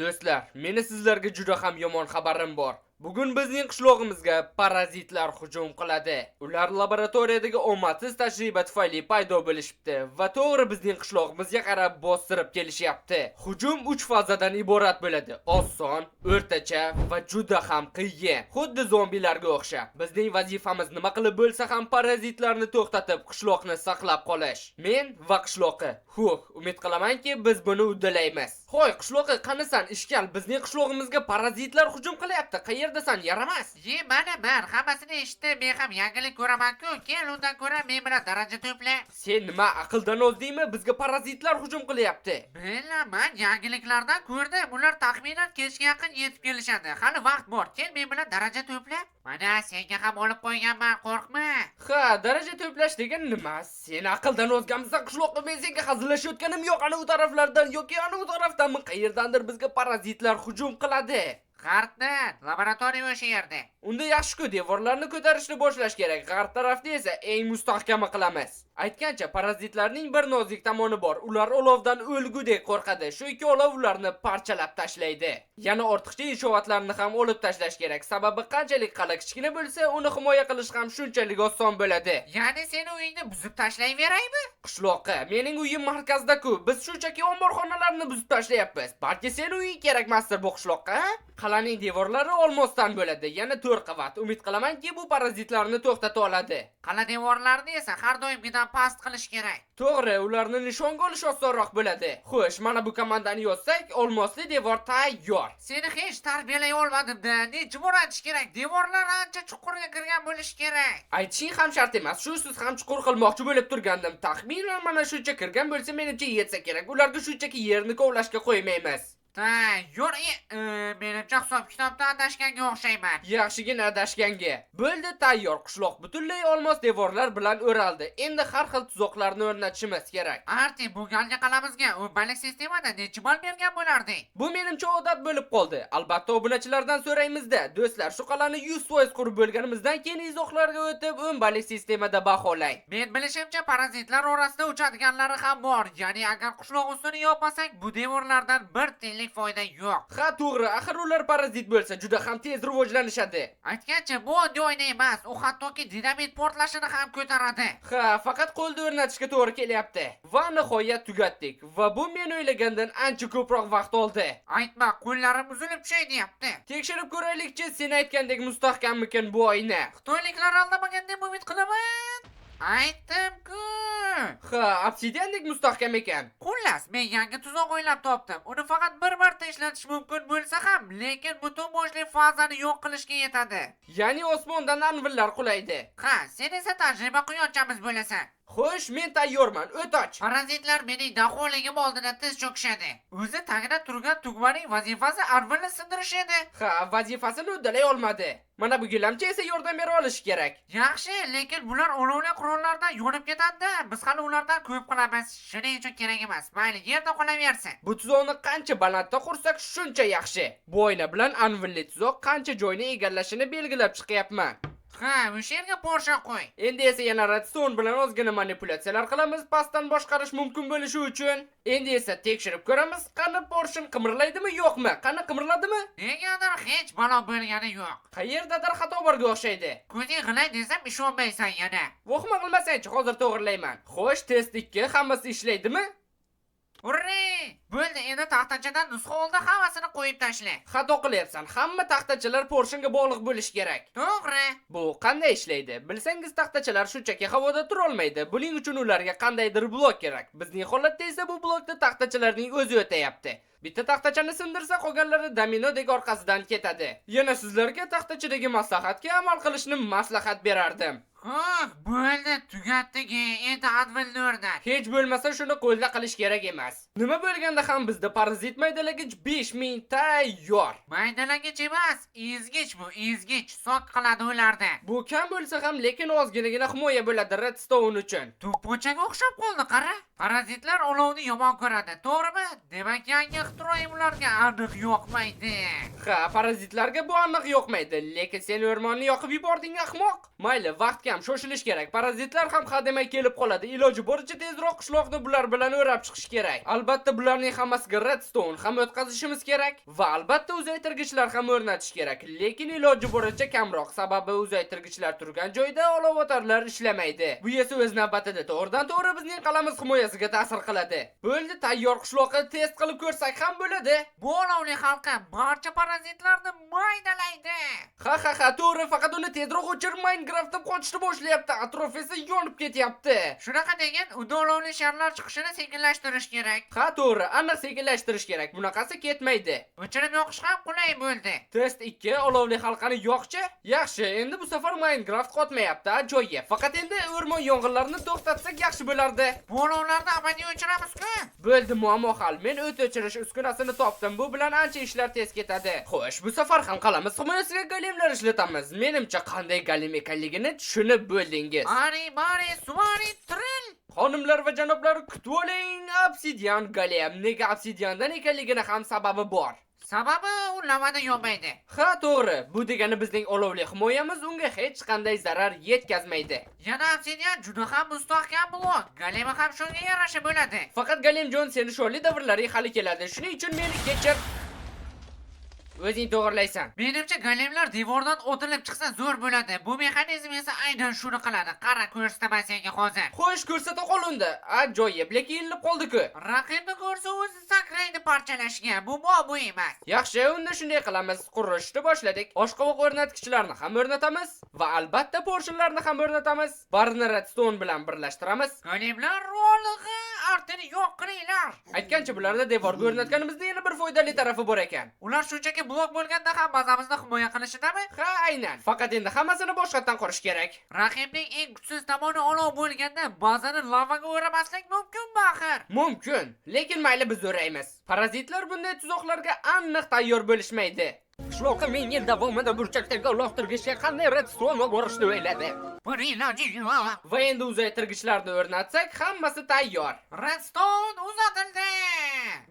Do'stlar, meni sizlarga juda ham yomon xabarim bor. Bugun bizning qishlog'imizga parazitlar hujum qiladi. Ular laboratoriyadagi omadsiz tajriba tufayli paydo bo'lishibdi va to'g'ri bizning qishlog'imizga qarab bostirib kelishyapti. Hujum 3 fazadan iborat bo'ladi. Oson, o'rtacha va juda ham qiyin. Xuddi zombilarga o'xshab. Bizning vazifamiz nima qilib bo'lsa ham parazitlarni to'xtatib, qishloqni saqlab qolish. Men va qishloqi. Umid qilamanki, biz buni uddalaymiz. Xo'y, qishloqi, qanisan, ishkal, bizning qishlog'imizga parazitlar hujum qilyapti. Qayerdasan, yaramas? Mana men hammasini eshitdim, men ham yangilik ko'raman-ku. Kel, undan ko'ra men bilan daraja to'pla. Sen nima aqldan ozdingmi? Bizga parazitlar hujum qilyapti. Bilaman, yangiliklardan ko'rdim. Ular taxminan kechga yaqin yetib kelishadi. Hali vaqt bor. Kel, men bilan daraja to'pla. Mana senga ham olib qo'yganman, qo'rqma. Ha, daraja to'plash degan nima? Sen aqldan ozganmisan, qishloqqa. Men senga hazillashayotganim yo'q, ana u taraflardan yoki ana u tarafdanmi? Qayerdandir bizga parazitlar hujum qiladi. G'arbdan, laboratoriya o'sha yerda. Unda yaxshi-ku, devorlarni ko'tarishni boshlash kerak. G'arb tarafda esa eng mustahkami qilamiz. Aytgancha, parazitlarning bir nozik tomoni bor. Ular olovdan o'lgudek qo'rqadi. Shu ikki olov ularni parchalab tashlaydi. Yana ortiqcha inshootlarni ham olib tashlash kerak. Sababi qanchalik qal'a kichkina bo'lsa, uni himoya qilish ham shunchalik oson bo'ladi. Ya'ni seni uyingni buzib tashlayveraymi? Qishloqqa, mening uyim markazda-ku. Biz shunchaki omborxonalarni buzib tashlayapmiz. Balki sen uying kerakmasdir bu qishloqqa, ha? Qal'aning devorlari olmosdan bo'ladi. Yana 4 qavat. Umid qilamanki, bu parazitlarni to'xtata oladi. Qala devorlarini esa har doimgidan past qilish kerak. To'g'ri, ularni nishonga olish osonroq bo'ladi. Xo'sh, mana bu komandani yozsak, olmosli devor tayyor. Seni hech tarbiyalay olmadim-da. Nechta o'ratish kerak? Devorlar ancha chuqurga kirgan bo'lishi kerak. Aytishing ham shart emas. Shusiz ham chuqur qilmoqchi bo'lib turgandim. Taxminan mana shuncha kirgan bo'lsa, menimcha yetsa kerak. Ularga shunchaki yerni kovlashga qo'ymaymiz. Yur, menimcha hisob kitobda adashganga o'xshayman. Yaxshigina adashganga. Bo'ldi, tayyor. Qishloq butunlay olmos devorlar bilan o'raldi. Endi har xil tuzoqlarni o'rnatishimiz kerak. Arti, bu galgi qalamizga o'mbalik sistemada necha ball bergan bo'larding? Bu menimcha odat bo'lib qoldi. Albatta, obunachilardan so'raymiz-da. Do'stlar, shu qalani 100% qurib bo'lganimizdan keyin izohlarga o'tib, o'mbalik sistemada baholang. Men bilishimcha, parazitlar orasida uchadiganlari ham bor. Ya'ni agar qishloq ustini yopmasak, bu devorlardan bir tiyinlik foyda yo'q. Ha, to'g'ri, axir ular parazit bo'lsa, juda ham tez rivojlanishadi. Aytgancha, bu oddiy oyna emas, u hattoki dinamit portlashini ham ko'taradi. Ha, faqat qo'lda o'rnatishga to'g'ri kelyapti. Va nihoyat tugatdik. Va bu men o'ylagandan ancha ko'proq vaqt oldi. Aytma, qo'llarim uzilib tushay deyapti. Tekshirib ko'raylikchi, sen aytgandek mustahkammikan bu oyna? Xitoyliklar aldamagan deb umid qilaman. Aytdim-ku. Ha, obsidiandek mustahkam ekan. Xullas, men yangi tuzoq o'ylab topdim. Uni faqat bir marta ishlatish mumkin bo'lsa ham, lekin butun boshli fazani yo'q qilishga yetadi. Ya'ni osmondan anvillar qulaydi. Ha, sen esa tajriba quyonchamiz bo'lasan. Xo'sh, men tayyorman, o'toch. Parazitlar mening daholigim oldida tiz cho'kishadi. O'zi tagida turgan tugmaning vazifasi anvilni sindirish edi. Ha, vazifasini uddalay olmadi. Mana bu gilamchi esa yordam bera olishi kerak. Yaxshi, lekin bular olovli qurollardan yonib ketadi-da. Biz hali ulardan ko'p qilamiz. Shuning uchun kerak emas. Mayli, yerda qolaversin. Bu tuzoqni qancha balandda qursak, shuncha yaxshi. Bu oyna bilan anvilli tuzoq qancha joyni egallashini belgilab chiqyapman. Ha, o'sha yerga Porsche qo'y. Endi esa yana redstone bilan ozgina manipulyatsiyalar qilamiz, pastdan boshqarish mumkin bo'lishi uchun. Endi esa tekshirib ko'ramiz, qani Porsche qimirlaydimi, yo'qmi? Qani qimirladimi? Negadir hech balo bo'lgani yo'q. Qayerdadir xato borga o'xshaydi. Ko'zing g'ilay desam ishonmaysan yana. Vohma qilmasang-chi, hozir to'g'rilayman. Xo'sh, test 2 hammasi ishlaydimi? Hurre! Bo'ldi, endi taxtachadan nusxa oldi, hammasini qo'yib tashla. Xato qilyapsan. Hamma taxtachalar Porschega bog'liq bo'lishi kerak. To'g'ri. Bu qanday ishlaydi? Bilsangiz, taxtachalar shunchaki havoda tura olmaydi. Buning uchun ularga qandaydir blok kerak. Bizning holatda esa bu blokda taxtachalarning o'zi o'tayapti. Bitta taxtachani sindirsa, qolganlari dominodek orqasidan ketadi. Yana sizlarga taxtachadagi maslahatga amal qilishni maslahat berardim. Bo'ldi, tugatdik. Endi anvilni o'rnat. Hech bo'lmasa shuni qo'lda qilish kerak emas. Nima bo'lganda ham bizda parazit maydalagich 5000 tayyor. Maydalagich emas, ezgich bu, ezgich. Soq qiladi ularda. Bu kam bo'lsa ham, lekin ozginagina himoya bo'ladi redstone uchun. To'ppochaga o'xshab qoldi, qara. Parazitlar olovni yomon ko'radi, to'g'rimi? Demak, yangi ixtiroim ularga aniq yoqmaydi. Ha, parazitlarga bu aniq yoqmaydi, lekin sen o'rmonni yoqib yubording, ahmoq. Mayli, vaqt ham shoshilish kerak. Parazitlar ham hademay kelib qoladi. Iloji boricha tezroq qishloqni bular bilan o'rab chiqish kerak. Albatta bularning hammasiga redstone ham o'tkazishimiz kerak va albatta uzaytirgichlar ham o'rnatish kerak. Lekin iloji boricha kamroq, sababi uzaytirgichlar turgan joyda olovotarlar ishlamaydi. Bu esa o'z navbatida to'g'ridan-to'g'ri bizning qalamiz himoyasiga ta'sir qiladi. Bo'ldi, tayyor qishloqni test qilib ko'rsak ham bo'ladi. Bu olovli halqa barcha parazitlarni maydalaydi. Ha, to'g'ri, faqat uni tezroq o'chir, Minecraftda qochishni boshlayapti. Atrof esa yonib ketyapti. Shunaqa degan, unda olovli sharlar chiqishini sekinlashtirish kerak. Ha, to'g'ri, aniq sekinlashtirish kerak. Bunaqasi ketmaydi. O'chirib yoqish ham qulay bo'ldi. Test 2, olovli halqani yoqchi. Yaxshi, endi bu safar Minecraft qotmayapti, ajoyib. Faqat endi o'rmon yong'inlarini to'xtatsak yaxshi bo'lardi. Bu olovlarni abadiy o'chiramiz-ku. Bo'ldi, muammo hal. Men o't o'chirish uskunasini topdim. Bu bilan ancha ishlar tez ketadi. Xo'sh, bu safar ham qalamiz himoyasiga golemlar ishlatamiz. Menimcha qanday golem ekanligini tushunib bo'ldingiz. Bari, suvari, tril. Xonimlar va janoblar, kutib oling, obsidian golem. Nega obsidiandan ekanligini ham sababi bor. Sababi u lavada yonmaydi. Ha, to'g'ri. Bu degani bizning olovli himoyamiz unga hech qanday zarar yetkazmaydi. Yana obsidian juda ham mustahkam blok. Golemi ham shunga yarasha bo'ladi. Faqat Galemjon seni sho'rli davrlaring hali keladi. Shuning uchun meni kechir. O'zing to'g'rilaysan. Menimcha golemlar devordan otilib chiqsa zo'r bo'ladi. Bu mexanizm esa aynan shuni qiladi. Qara, ko'rsataman senga hozir. Xo'sh, ko'rsata qol unda. Ajoyib, lekin ilinib qoldi-ku. Raqibni ko'rsa o'zi sakraydi parchalashga. Bu muammo emas. Yaxshi, unda shunday qilamiz. Qurishni boshladik. Oshqovoq o'rnatgichlarni ham o'rnatamiz va albatta porshinlarni ham o'rnatamiz. Barini redstone bilan birlashtiramiz. Golemlar rolig'i artini yo'q qilinglar. Aytgancha bularda devorga o'rnatganimizda yana bir foydali tarafi bor ekan. Ular shunchaki blok bo'lganda ham bazamizni himoya qilishidami? Ha, aynan. Faqat endi hammasini boshqatdan qurish kerak. Raqibning eng kuchsiz tomoni olov bo'lganda bazani lavaga o'ramaslik mumkinmi axir? Mumkin, lekin mayli biz o'raymiz. Parazitlar bunday tuzoqlarga aniq tayyor bo'lishmaydi. Qishloqqa 1000 yil davomida burchakdagi uloqtirgichga qanday redstone borishni o'yladi. Bir iloji yo'q. Va endi uzaytirgichlarni o'rnatsak, hammasi tayyor. Redstone uzatildi.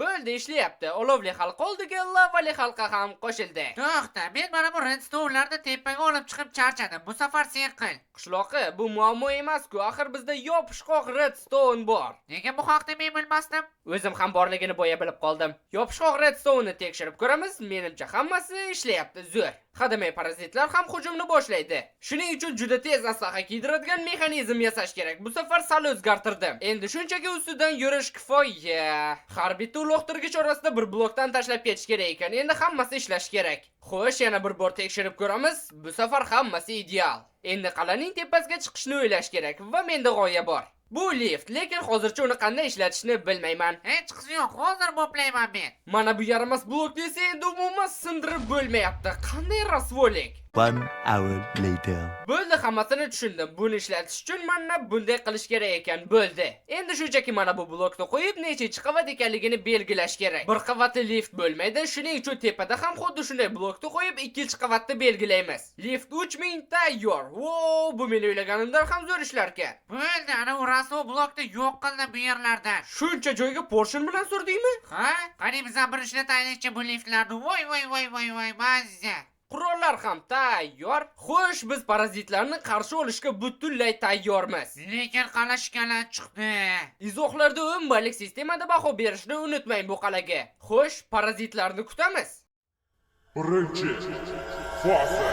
Bo'ldi, ishlayapti. Olovli halqa oldiga lavali halqa ham qo'shildi. To'xta, men mana bu redstone'larni tepaga olib chiqib charchadim. Bu safar sen qil. Qishloqi, bu muammo emas-ku. Axir bizda yopishqoq redstone bor. Nega bu haqda men bilmasdim? O'zim ham borligini boya bilib qoldim. Yopishqoq redstone'ni tekshirib ko'ramiz. Menimcha hammasi ishlayapti, zo'r. Hademay parazitlar ham hujumni boshlaydi. Shuning uchun juda tez aslaha kiydiradigan mexanizm yasash kerak. Bu safar sal o'zgartirdim. Endi shunchaki ustidan yurish kifoya. Har bitta uloqtirgich orasida bir blokdan tashlab ketish kerak ekan. Endi hammasi ishlash kerak. Xo'sh, yana bir bor tekshirib ko'ramiz. Bu safar hammasi ideal. Endi qal'aning tepasiga chiqishni o'ylash kerak va menda g'oya bor. Bu lift, lekin hozircha uni qanday ishlatishni bilmayman. Hech qisi yo'q, hozir boplayman men. Mana bu yaramas blok desa endi umuman sindirib bo'lmayapti. Qanday rasvolik. 1 hour later. Bo'ldi, hammasini tushundim. Buni ishlatish uchun mana bunday qilish kerak ekan. Bo'ldi. Endi shunchaki mana bu blokni qo'yib, nechinchi qavat ekanligini belgilash kerak. Bir qavatli lift bo'lmaydi, shuning uchun tepada ham xuddi shunday blokni qo'yib, ikkinchi qavatni belgilaymiz. Lift 3000 tayyor. Wow, bu men o'ylaganimdan ham zo'r ishlar ekan. Bo'ldi, ana u rasvo blokni yo'q qildi bu yerlardan. Shuncha joyga porshin bilan surdingmi? Ha? Qani biz ham bir ishlataylikchi bu liftlarni. Voy, mazza. Qurollar ham tayyor. Xo'sh, biz parazitlarni qarshi olishga butunlay tayyormiz. Lekin qal'a shikalat chiqdi. Izohlarda o'mbalik sistemada baho berishni unutmang bu qal'aga. Xo'sh, parazitlarni kutamiz. Birinchi faza.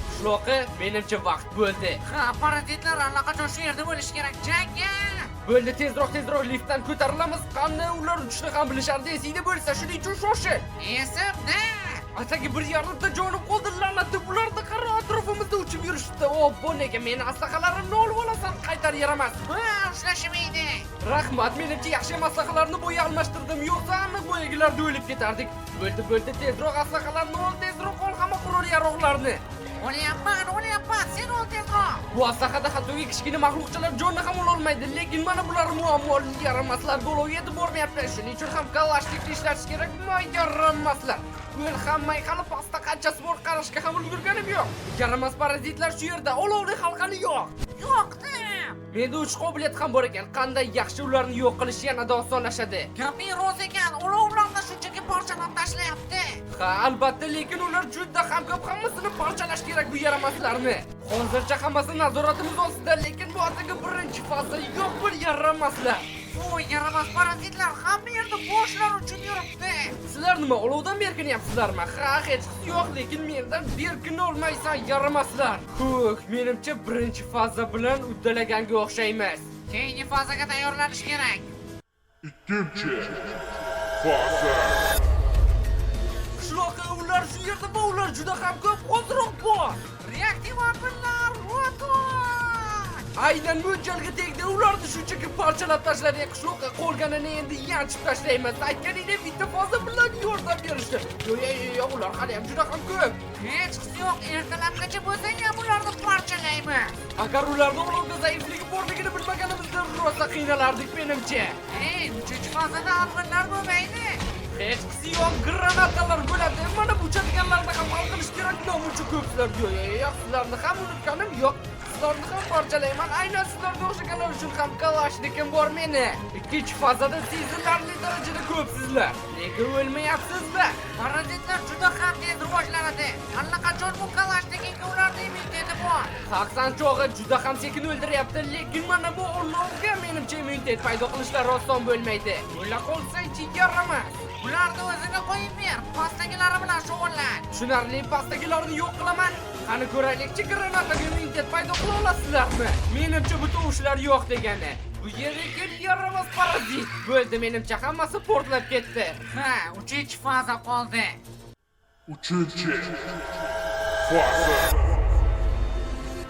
Qishloqi, menimcha vaqt bo'ldi. Ha, parazitlar allaqachon shu yerda bo'lish kerak. Jangga! Bo'ldi, tezroq liftdan ko'tarilamiz. Qanday ular uchishni ham bilishardi, esingda bo'lsa, shuning uchun shoshil. Esimda. Atagi bir yarimta jonim qoldi, la'natli bularda qara atrofimizda uchib yurishdi. Obbo, nega meni aslahalarimni olib olasan, qaytar yaramas. Ha, ushlashmaydi. Rahmat, menimcha yaxshi maslahalarni bo'ya almashtirdim, yo'qsa aniq bo'yagilarda o'lib ketardik. Bo'ldi, tezroq aslahalarni ol, tezroq ol hamma qurol yaroqlarni. O'lyapman, sen ol tezroq. Bu aslahada hattoki kichkina mahluqchalar jonni ham ololmaydi, lekin mana bular muammoli yaramaslar bo'lib yetib bormayapti. Shuning uchun ham kalashnikni ishlatish kerak, yaramaslar. Men hammay hali pastda qanchasi bor qarashga ham ulgurganim yo'q. Yaramas parazitlar shu yerda, olovli halqani yo'q. Yo'qdim. Menda uch qobiliyat ham bor ekan. Qanday yaxshi ularni yo'q qilish yanada osonlashadi. Gaping rost ekan, olovlarni shunchaki parchalab tashlayapti. Ha, albatta, lekin ular juda ham ko'p, hammasini parchalash kerak bu yaramaslarni. Hozircha hammasi nazoratimiz ostida, lekin bu atigi birinchi faza yo'q bir yaramaslar. Voy yaramas parazitlar hamma yerda boshlar uchun yuribdi. Sizlar nima olovdan berkinyapsizlarmi? Ha, hech qisi yo'q, lekin mendan berkina olmaysan yaramaslar. Xo'p, menimcha birinchi faza bilan uddalaganga o'xshaymiz. Keyingi fazaga tayyorlanish kerak. Ikkinchi faza. Qishloqqa ular shu yerda va ular juda ham ko'p, hoziroq bor. Reaktiv organlar ro'yxat. Aynan mo'ljalga tegdi. Ularni shunchaki parchalab tashlaydi. Qishloqqa qolganini endi yanchib tashlaymiz. Aytganingdek bitta faza bilan yordam berishdi. Yo'q, ular hali ham juda ham ko'p. Hech qisi yo'q, ertalabgacha bo'lsa ham ularni parchalaymiz. Agar ularni olovda zaifligi borligini bilmaganimizda rosa qiynalardik menimcha. Ey, 3-fazada alg'inlar bo'lmaydi. Hech qisi yo'q, granatalar bo'ladi. Mana bu uchadiganlarni ham hal qilish kerak. Nomuncha ko'plar. Yo'q, sizlarni ham unutganim yo'q. Sizlarni ham parchalayman. Aynan sizlarga o'xshaganlar uchun ham kalashnikim bor meni. Ikkinchi fazada sezilarli darajada ko'psizlar. Nega o'lmayapsizlar? Parazitlar juda ham tez rivojlanadi. Allaqachon bu kalashnikiga ularning immuniteti bor. Haqsan cho'g'i juda ham sekin o'ldiryapti, lekin mana bu olovga menimcha immunitet paydo qilishlar oson bo'lmaydi. O'la qolsang-chi yaramas. Ularni o'ziga qo'yib ber, pastagilari bilan shug'ullan. Tushunarli, pastdagilarni yo'q qilaman. Qani ko'raylikchi, granataga immunitet paydo qila olasizlarmi? Menimcha bu tovushlar yo'q degani. Bu yerga yaramas parazit. Bo'ldi, menimcha hammasi portlab ketdi. Ha, 3-faza qoldi. Uchinchi faza.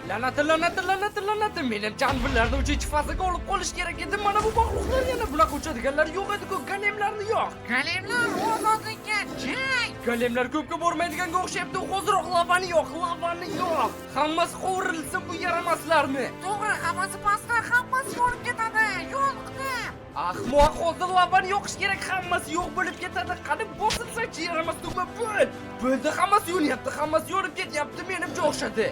Lanati. Menimcha anvillarni 3-fazaga olib qolish kerak edi. Mana bu maxluqlar yana bunaqa uchadiganlar yo'q edi-ku, golemlarni yo'q. Golemlar ozodlikka jang. Golemlar ko'pga bormaydiganga o'xshayapti. Hoziroq lavani yo'q. Hammasi qovurilsin bu yaramaslarni. To'g'ri, hammasi pastda, hammasi yonib ketadi. Yo'qdi. Ahmoq, hozir lavani yoqish kerak, hammasi yo'q bo'lib ketadi. Qani bosilsa-chi yaramas tugma bo'ldi, hammasi yonyapti, hammasi yonib ketyapti, menimcha o'xshadi.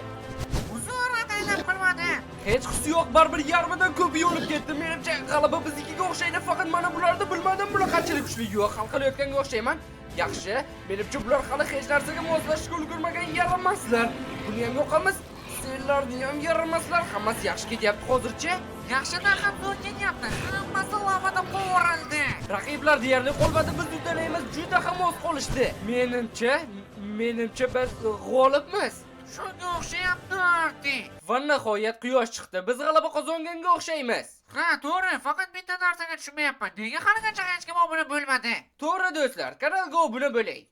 Uzr, ataylab qilmadi. Hech qisi yo'q, baribir yarmidan ko'pi yonib ketdi. Menimcha g'alaba biznikiga o'xshaydi, faqat mana bularni bilmadim, bular qanchalik kuchli yo'q, hal qilayotganga o'xshayman. Yaxshi, menimcha bular hali hech narsaga moslashishga ulgurmagan yaramaslar. Buni ham yo'qamiz. Senlarni ham yaramaslar, hammasi yaxshi ketyapti hozircha. Yaxshidan ham zo'r ketyapti. Hammasi lavada qovurildi. Raqiblar deyarli qolmadi, biz uddalaymiz, juda ham oz qolishdi. Menimcha biz g'olibmiz. Shunga o'xshayapti. Va nihoyat quyosh chiqdi. Biz g'alaba qozonganga o'xshaymiz. Ha, to'g'ri, faqat bitta narsaga tushunmayapman. Nega haligacha hech kim obuna bo'lmadi? To'g'ri do'stlar, kanalga obuna bo'ling.